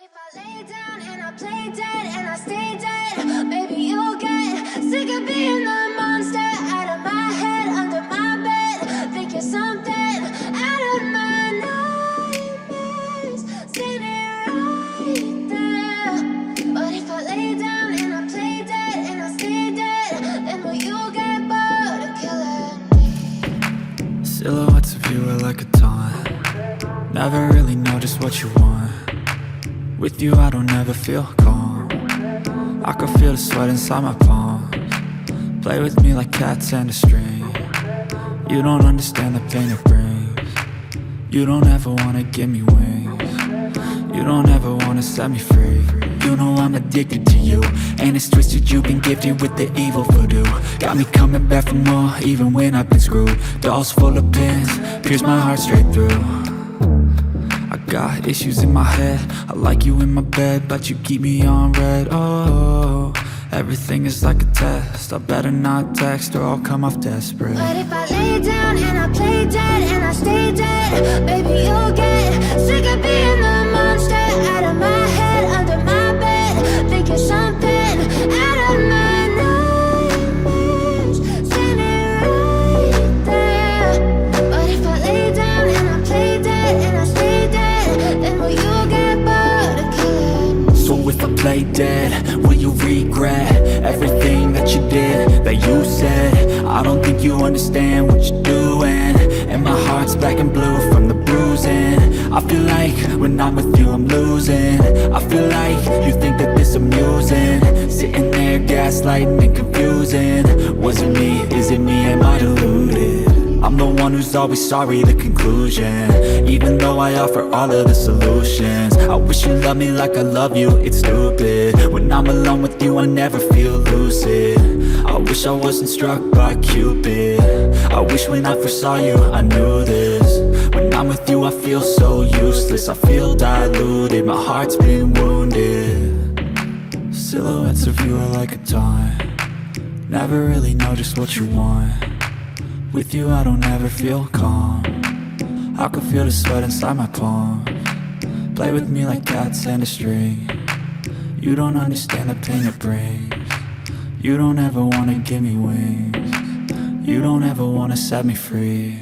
if I lay down and I play dead and I stay dead, maybe you'll get sick of being the monster out of my head, under my bed. Think you're something out of my nightmares, standing right there. But if I lay down and I play dead and I stay dead, then will you get bored of killing me? Silhouettes of you are like a taunt. Never really know just what you want. With you I don't ever feel calm. I can feel the sweat inside my palms. Play with me like cats and a string. You don't understand the pain it brings. You don't ever wanna give me wings. You don't ever wanna set me free. You know I'm addicted to you, and it's twisted, you've been gifted with the evil voodoo. Got me coming back for more, even when I've been screwed. Dolls full of pins, pierce my heart straight through. I got issues in my head, I like you in my bed, but you keep me on red. Oh, everything is like a test, I better not text or I'll come off desperate. But if I lay down and I play dead and I stay dead, baby you'll get sick of being the monster out of my head, under my bed. Think you're something out of my nightmares, standing right there. But if I lay down and I play dead and I stay dead, then will you get bored of killing me? So if I play dead, will you regret everything that you did, that you said? I don't think you understand what you're doing, and my heart's black and blue from the bruising. I feel like when I'm with you I'm losing. I feel like you think that this amusing, sitting there gaslighting and confusing. Was it me? Is it me? Am I deluded? I'm the one who's always sorry, the conclusion, even though I offer all of the solutions. I wish you loved me like I love you, it's stupid. When I'm alone with you I never feel lucid. I wish I wasn't struck by Cupid. I wish when I first saw you I knew this. When I'm with you I feel so useless, I feel diluted, my heart's been wounded. Silhouettes of you are like a taunt. Never really know just what you want. With you I don't ever feel calm. I can feel the sweat inside my palms. Play with me like cats and a string. You don't understand the pain it brings. You don't ever wanna give me wings. You don't ever wanna set me free.